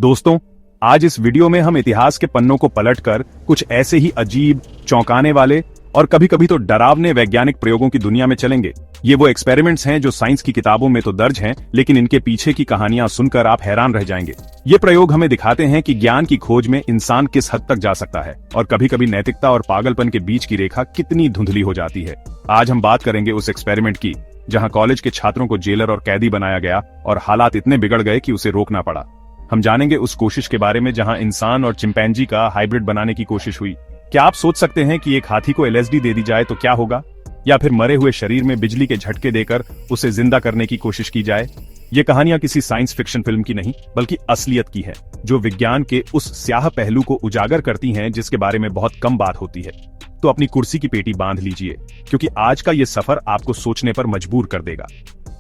दोस्तों, आज इस वीडियो में हम इतिहास के पन्नों को पलटकर कुछ ऐसे ही अजीब, चौंकाने वाले और कभी कभी तो डरावने वैज्ञानिक प्रयोगों की दुनिया में चलेंगे। ये वो एक्सपेरिमेंट्स हैं जो साइंस की किताबों में तो दर्ज हैं, लेकिन इनके पीछे की कहानियां सुनकर आप हैरान रह जाएंगे। ये प्रयोग हमें दिखाते हैं कि ज्ञान की खोज में इंसान किस हद तक जा सकता है और कभी कभी नैतिकता और पागलपन के बीच की रेखा कितनी धुंधली हो जाती है। आज हम बात करेंगे उस एक्सपेरिमेंट की जहां कॉलेज के छात्रों को जेलर और कैदी बनाया गया और हालात इतने बिगड़ गए कि उसे रोकना पड़ा। हम जानेंगे उस कोशिश के बारे में जहां इंसान और चिंपैंजी का हाइब्रिड बनाने की कोशिश हुई। क्या आप सोच सकते हैं कि एक हाथी को LSD दे दी जाए तो क्या होगा, या फिर मरे हुए शरीर में बिजली के झटके देकर उसे जिंदा करने की कोशिश की जाए। ये कहानियां किसी साइंस फिक्शन फिल्म की नहीं बल्कि असलियत की है, जो विज्ञान के उस स्याह पहलू को उजागर करती हैं जिसके बारे में बहुत कम बात होती है। तो अपनी कुर्सी की पेटी बांध लीजिए, क्योंकि आज का ये सफर आपको सोचने पर मजबूर कर देगा।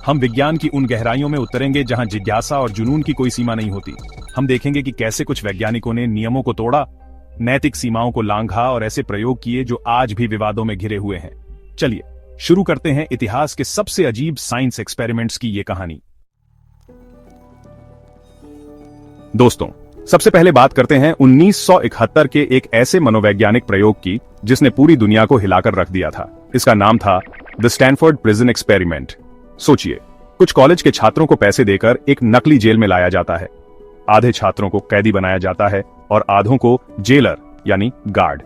हम विज्ञान की उन गहराइयों में उतरेंगे जहां जिज्ञासा और जुनून की कोई सीमा नहीं होती। हम देखेंगे कि कैसे कुछ वैज्ञानिकों ने नियमों को तोड़ा, नैतिक सीमाओं को लांघा और ऐसे प्रयोग किए जो आज भी विवादों में घिरे हुए हैं। चलिए शुरू करते हैं इतिहास के सबसे अजीब साइंस एक्सपेरिमेंट्स की ये कहानी। दोस्तों, सबसे पहले बात करते हैं 1971 के एक ऐसे मनोवैज्ञानिक प्रयोग की जिसने पूरी दुनिया को हिलाकर रख दिया था। इसका नाम था द स्टैनफोर्ड प्रिजन एक्सपेरिमेंट। सोचिए, कुछ कॉलेज के छात्रों को पैसे देकर एक नकली जेल में लाया जाता है। आधे छात्रों को कैदी बनाया जाता है और आधों को जेलर यानी गार्ड।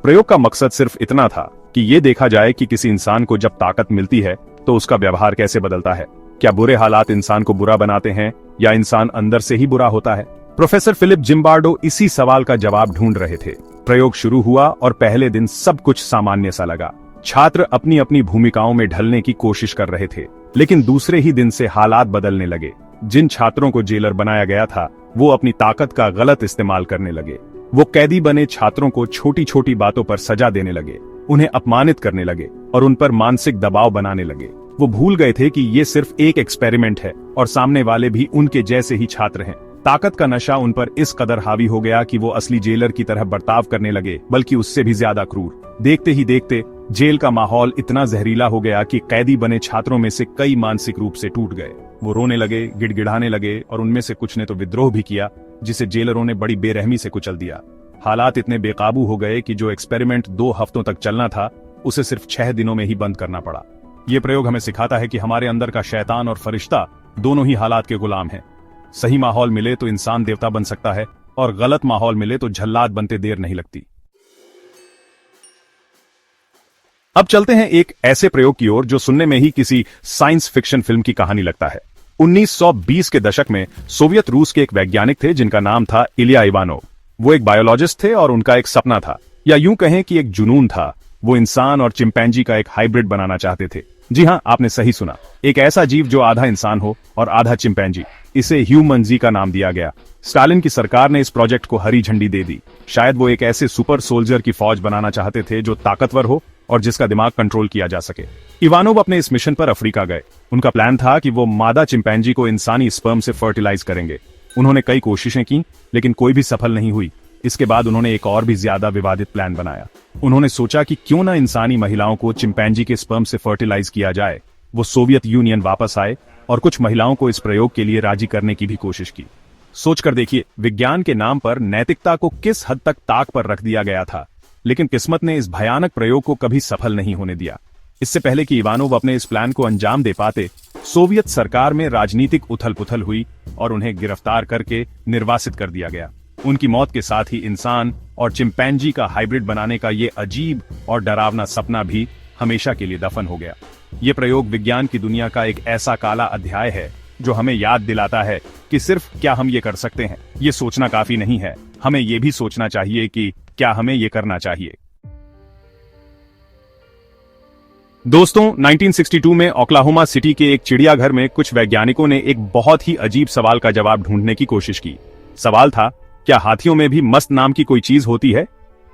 प्रयोग का मकसद सिर्फ इतना था कि यह देखा जाए कि किसी इंसान को जब ताकत मिलती है तो उसका व्यवहार कैसे बदलता है। क्या बुरे हालात इंसान को बुरा बनाते हैं या इंसान अंदर से ही बुरा होता है? प्रोफेसर फिलिप जिम्बार्डो इसी सवाल का जवाब ढूंढ रहे थे। प्रयोग शुरू हुआ और पहले दिन सब कुछ सामान्य सा लगा। छात्र अपनी अपनी भूमिकाओं में ढलने की कोशिश कर रहे थे, लेकिन दूसरे ही दिन से हालात बदलने लगे। जिन छात्रों को जेलर बनाया गया था वो अपनी ताकत का गलत इस्तेमाल करने लगे। वो कैदी बने छात्रों को छोटी छोटी बातों पर सजा देने लगे, उन्हें अपमानित करने लगे और उन पर मानसिक दबाव बनाने लगे। वो भूल गए थे कि ये सिर्फ एक एक्सपेरिमेंट है और सामने वाले भी उनके जैसे ही छात्र हैं। ताकत का नशा उन पर इस कदर हावी हो गया कि वो असली जेलर की तरह बर्ताव करने लगे, बल्कि उससे भी ज्यादा क्रूर। देखते ही देखते जेल का माहौल इतना जहरीला हो गया कि कैदी बने छात्रों में से कई मानसिक रूप से टूट गए। वो रोने लगे, गिड़गिड़ाने लगे और उनमें से कुछ ने तो विद्रोह भी किया, जिसे जेलरों ने बड़ी बेरहमी से कुचल दिया। हालात इतने बेकाबू हो गए कि जो एक्सपेरिमेंट 2 हफ्तों तक चलना था उसे सिर्फ 6 दिनों में ही बंद करना पड़ा। ये प्रयोग हमें सिखाता है कि हमारे अंदर का शैतान और फरिश्ता दोनों ही हालात के गुलाम हैं। सही माहौल मिले तो इंसान देवता बन सकता है और गलत माहौल मिले तो जल्लाद बनते देर नहीं लगती। अब चलते हैं एक ऐसे प्रयोग की ओर जो सुनने में ही किसी साइंस फिक्शन फिल्म की कहानी लगता है। 1920 के दशक में सोवियत रूस के एक वैज्ञानिक थे जिनका नाम था इलिया इवानोव। वो एक बायोलॉजिस्ट थे और उनका एक सपना था, या यूं कहें कि एक जुनून था। वो इंसान और चिंपैंजी का एक हाइब्रिड बनाना चाहते थे। जी हां, आपने सही सुना, एक ऐसा जीव जो आधा इंसान हो और आधा चिंपैंजी। इसे ह्यूमनजी का नाम दिया गया। स्टालिन की सरकार ने इस प्रोजेक्ट को हरी झंडी दे दी। शायद वो एक ऐसे सुपर सोल्जर की फौज बनाना चाहते थे जो ताकतवर हो और जिसका दिमाग कंट्रोल किया जा सके। इवानोव अपने इस मिशन पर अफ्रीका गए। उनका प्लान था कि वो मादा चिंपैंजी को इंसानी स्पर्म से फर्टिलाइज करेंगे। उन्होंने कई कोशिशें की, लेकिन कोई भी सफल नहीं हुई। इसके बाद उन्होंने एक और भी ज्यादा विवादित प्लान बनाया। उन्होंने सोचा कि क्यों ना इंसानी महिलाओं को चिंपैंजी के स्पर्म से फर्टिलाइज किया जाए। वो सोवियत यूनियन वापस आए और कुछ महिलाओं को इस प्रयोग के लिए राजी करने की भी कोशिश की। सोचकर देखिए, विज्ञान के नाम पर नैतिकता को किस हद तक ताक पर रख दिया गया था। लेकिन किस्मत ने इस भयानक प्रयोग को कभी सफल नहीं होने दिया। इससे पहले कि इवानोव अपने इस प्लान को अंजाम दे पाते, सोवियत सरकार में राजनीतिक उथल पुथल हुई और उन्हें गिरफ्तार करके निर्वासित कर दिया गया। उनकी मौत के साथ ही इंसान और चिंपैंजी का हाइब्रिड बनाने का ये अजीब और डरावना सपना भी हमेशा के लिए दफन हो गया। ये प्रयोग विज्ञान की दुनिया का एक ऐसा काला अध्याय है जो हमें याद दिलाता है कि सिर्फ क्या हम ये कर सकते हैं, ये सोचना काफी नहीं है। हमें ये भी सोचना चाहिए कि क्या हमें ये करना चाहिए। दोस्तों, 1962 में ओक्लाहोमा सिटी के एक चिड़ियाघर में कुछ वैज्ञानिकों ने एक बहुत ही अजीब सवाल का जवाब ढूंढने की कोशिश की। सवाल था, क्या हाथियों में भी मस्त नाम की कोई चीज होती है?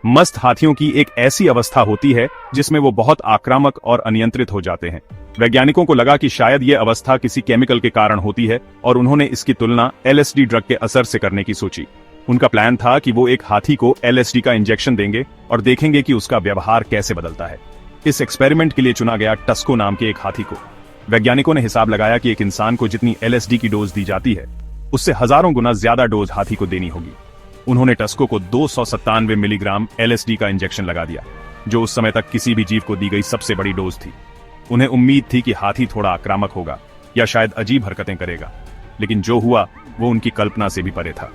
मस्त हाथियों की एक ऐसी अवस्था होती है जिसमें वो बहुत आक्रामक और अनियंत्रित हो जाते हैं। वैज्ञानिकों को लगा कि शायद ये अवस्था किसी केमिकल के कारण होती है और उन्होंने इसकी तुलना LSD ड्रग के असर से करने की सोची। उनका प्लान था कि वो एक हाथी को LSD का इंजेक्शन देंगे और देखेंगे कि उसका व्यवहार कैसे बदलता है। इस एक्सपेरिमेंट के लिए चुना गया टस्को नाम के एक हाथी को। वैज्ञानिकों ने हिसाब लगाया कि एक इंसान को जितनी LSD की डोज दी जाती है उससे हजारों गुना ज्यादा डोज हाथी को देनी होगी। उन्होंने टस्को को 297 मिलीग्राम LSD का इंजेक्शन लगा दिया, जो उस समय तक किसी भी जीव को दी गई सबसे बड़ी डोज थी। उन्हें उम्मीद थी कि हाथी थोड़ा आक्रामक होगा या शायद अजीब हरकतें करेगा, लेकिन जो हुआ वो उनकी कल्पना से भी परे था।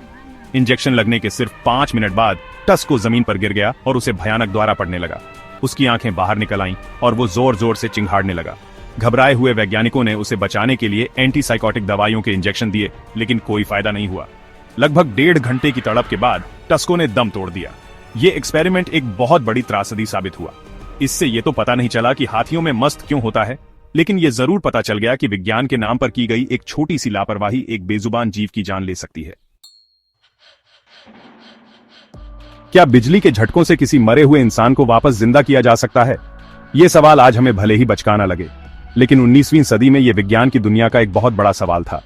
इंजेक्शन लगने के सिर्फ 5 मिनट बाद टस्को जमीन पर गिर गया और उसे भयानक दौरा पड़ने लगा। उसकी आंखें बाहर निकल आईं और वो जोर जोर से चिंघाड़ने लगा। घबराए हुए वैज्ञानिकों ने उसे बचाने के लिए एंटीसाइकोटिक दवाइयों के इंजेक्शन दिए, लेकिन कोई फायदा नहीं हुआ। लगभग 1.5 घंटे की तड़प के बाद टस्को ने दम तोड़ दिया। ये एक्सपेरिमेंट एक बहुत बड़ी त्रासदी साबित हुआ। इससे ये तो पता नहीं चला कि हाथियों में मस्त क्यों होता है, लेकिन ये जरूर पता चल गया कि विज्ञान के नाम पर की गई एक छोटी सी लापरवाही एक बेजुबान जीव की जान ले सकती है। क्या बिजली के झटकों से किसी मरे हुए इंसान को वापस जिंदा किया जा सकता है? ये सवाल आज हमें भले ही बचकाना लगे, लेकिन 19वीं सदी में यह विज्ञान की दुनिया का एक बहुत बड़ा सवाल था,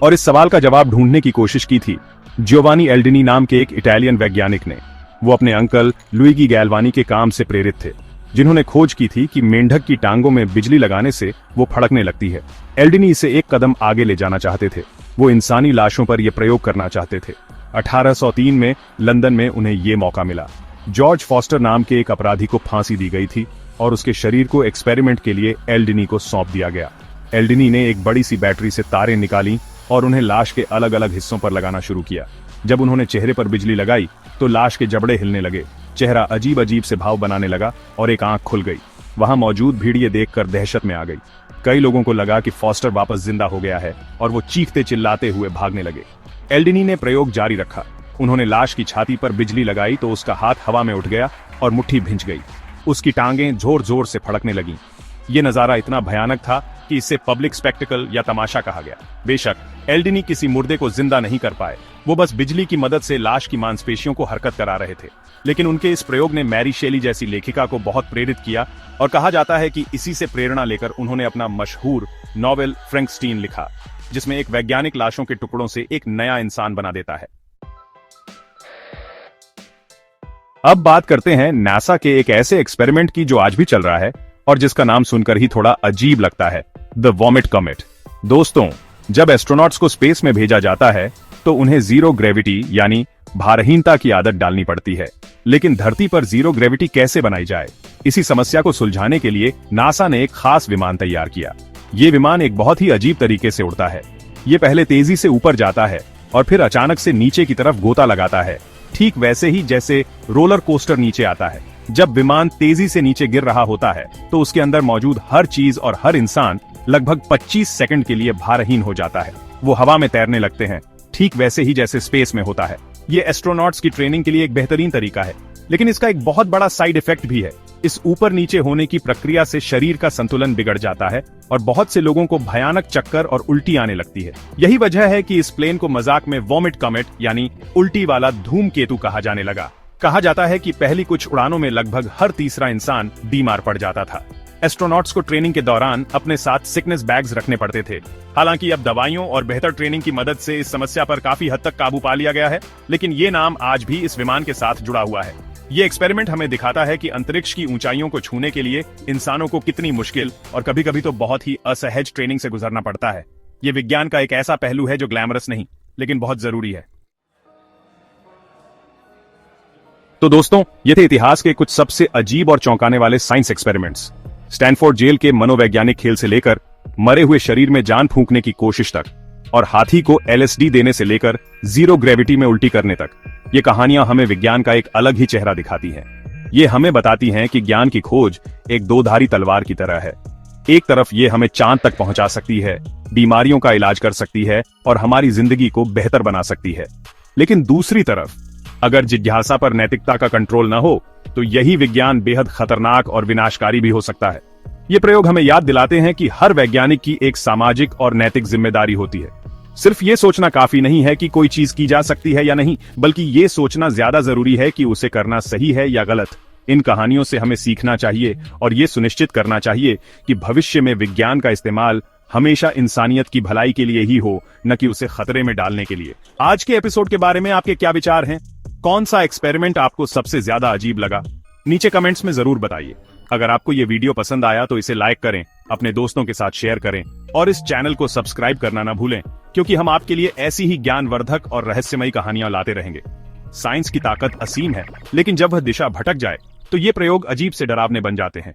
और इस सवाल का जवाब ढूंढने की कोशिश की थी जियोवानी एल्डिनी नाम के एक इटालियन वैज्ञानिक ने। वो अपने अंकल लुइगी गैल्वानी के काम से प्रेरित थे, जिन्होंने खोज की थी कि मेंढक की टांगों में बिजली लगाने से वो फड़कने लगती है। एल्डिनी इसे एक कदम आगे ले जाना चाहते थे। वो इंसानी लाशों पर यह प्रयोग करना चाहते थे। 1803 में लंदन में उन्हें ये मौका मिला। जॉर्ज फॉस्टर नाम के एक अपराधी को फांसी दी गई थी और उसके शरीर को एक्सपेरिमेंट के लिए एल्डिनी को सौंप दिया गया। एल्डिनी ने एक बड़ी सी बैटरी से तारें निकाली और उन्हें लाश के अलग अलग हिस्सों पर लगाना शुरू किया। जब उन्होंने चेहरे पर बिजली लगाई तो लाश के जबड़े हिलने लगे, चेहरा अजीब अजीब से भाव बनाने लगा और एक आंख खुल गई। वहां मौजूद भीड़ ये देखकर दहशत में आ गई। कई लोगों को लगा कि फॉस्टर वापस जिंदा हो गया है और वो चीखते चिल्लाते हुए भागने लगे। एल्डिनी ने प्रयोग जारी रखा। उन्होंने लाश की छाती पर बिजली लगाई तो उसका हाथ हवा में उठ गया और मुट्ठी भिंच गई। उसकी टांगें जोर जोर से फड़कने लगीं। ये नजारा इतना भयानक था कि इसे पब्लिक स्पेक्टिकल या तमाशा कहा गया। बेशक एल्डिनी किसी मुर्दे को जिंदा नहीं कर पाए, वो बस बिजली की मदद से लाश की मांसपेशियों को हरकत करा रहे थे, लेकिन उनके इस प्रयोग ने मैरी शेली जैसी लेखिका को बहुत प्रेरित किया और कहा जाता है कि इसी से प्रेरणा लेकर उन्होंने अपना मशहूर नॉवेल फ्रैंकस्टीन लिखा, जिसमें एक वैज्ञानिक लाशों के टुकड़ों से एक नया इंसान बना देता है। अब बात करते हैं नासा के एक ऐसे एक्सपेरिमेंट की जो आज भी चल रहा है और जिसका नाम सुनकर ही थोड़ा अजीब लगता है, द वॉमिट कॉमेट। दोस्तों, जब एस्ट्रोनॉट्स को स्पेस में भेजा जाता है तो उन्हें जीरो ग्रेविटी यानी भारहीनता की आदत डालनी पड़ती है, लेकिन धरती पर जीरो ग्रेविटी कैसे बनाई जाए? इसी समस्या को सुलझाने के लिए नासा ने एक खास विमान तैयार किया। ये विमान एक बहुत ही अजीब तरीके से उड़ता है। ये पहले तेजी से ऊपर जाता है और फिर अचानक से नीचे की तरफ गोता लगाता है, ठीक वैसे ही जैसे रोलर कोस्टर नीचे आता है। जब विमान तेजी से नीचे गिर रहा होता है तो उसके अंदर मौजूद हर चीज और हर इंसान लगभग 25 सेकंड के लिए भारहीन हो जाता है। वो हवा में तैरने लगते हैं, ठीक वैसे ही जैसे स्पेस में होता है। ये एस्ट्रोनॉट्स की ट्रेनिंग के लिए एक बेहतरीन तरीका है, लेकिन इसका एक बहुत बड़ा साइड इफेक्ट भी है। इस ऊपर नीचे होने की प्रक्रिया से शरीर का संतुलन बिगड़ जाता है और बहुत से लोगों को भयानक चक्कर और उल्टी आने लगती है। यही वजह है कि इस प्लेन को मजाक में वॉमिट कॉमेट यानी उल्टी वाला धूमकेतु कहा जाने लगा। कहा जाता है कि पहली कुछ उड़ानों में लगभग हर तीसरा इंसान बीमार पड़ जाता था। एस्ट्रोनॉट्स को ट्रेनिंग के दौरान अपने साथ सिकनेस बैग्स रखने पड़ते थे। हालांकि अब दवाइयों और बेहतर ट्रेनिंग की मदद से इस समस्या पर काफी हद तक काबू पा लिया गया है, लेकिन ये नाम आज भी इस विमान के साथ जुड़ा हुआ है। ये एक्सपेरिमेंट हमें दिखाता है कि अंतरिक्ष की ऊंचाइयों को छूने के लिए इंसानों को कितनी मुश्किल और कभी कभी तो बहुत ही असहज ट्रेनिंग से गुजरना पड़ता है। ये विज्ञान का एक ऐसा पहलू है जो ग्लैमरस नहीं, लेकिन बहुत जरूरी है। तो दोस्तों, ये थे इतिहास के कुछ सबसे अजीब और चौंकाने वाले साइंस एक्सपेरिमेंट्स। स्टैनफोर्ड जेल के मनोवैज्ञानिक खेल से लेकर मरे हुए शरीर में जान फूंकने की कोशिश तक, और हाथी को LSD देने से लेकर जीरो ग्रेविटी में उल्टी करने तक, ये कहानियां हमें विज्ञान का एक अलग ही चेहरा दिखाती हैं। ये हमें बताती हैं कि ज्ञान की खोज एक दो-धारी तलवार की तरह है। एक तरफ ये हमें चांद तक पहुंचा सकती है, बीमारियों का इलाज कर सकती है और हमारी जिंदगी को बेहतर बना सकती है, लेकिन दूसरी तरफ अगर जिज्ञासा पर नैतिकता का कंट्रोल न हो तो यही विज्ञान बेहद खतरनाक और विनाशकारी भी हो सकता है। ये प्रयोग हमें याद दिलाते हैं कि हर वैज्ञानिक की एक सामाजिक और नैतिक जिम्मेदारी होती है। सिर्फ ये सोचना काफी नहीं है कि कोई चीज की जा सकती है या नहीं, बल्कि ये सोचना ज्यादा जरूरी है कि उसे करना सही है या गलत। इन कहानियों से हमें सीखना चाहिए और ये सुनिश्चित करना चाहिए कि भविष्य में विज्ञान का इस्तेमाल हमेशा इंसानियत की भलाई के लिए ही हो, न कि उसे खतरे में डालने के लिए। आज के एपिसोड के बारे में आपके क्या विचार हैं? कौन सा एक्सपेरिमेंट आपको सबसे ज्यादा अजीब लगा? नीचे कमेंट्स में जरूर बताइए। अगर आपको ये वीडियो पसंद आया तो इसे लाइक करें, अपने दोस्तों के साथ शेयर करें और इस चैनल को सब्सक्राइब करना ना भूलें, क्योंकि हम आपके लिए ऐसी ही ज्ञानवर्धक और रहस्यमयी कहानियां लाते रहेंगे। साइंस की ताकत असीम है, लेकिन जब वह दिशा भटक जाए तो ये प्रयोग अजीब से डरावने बन जाते हैं।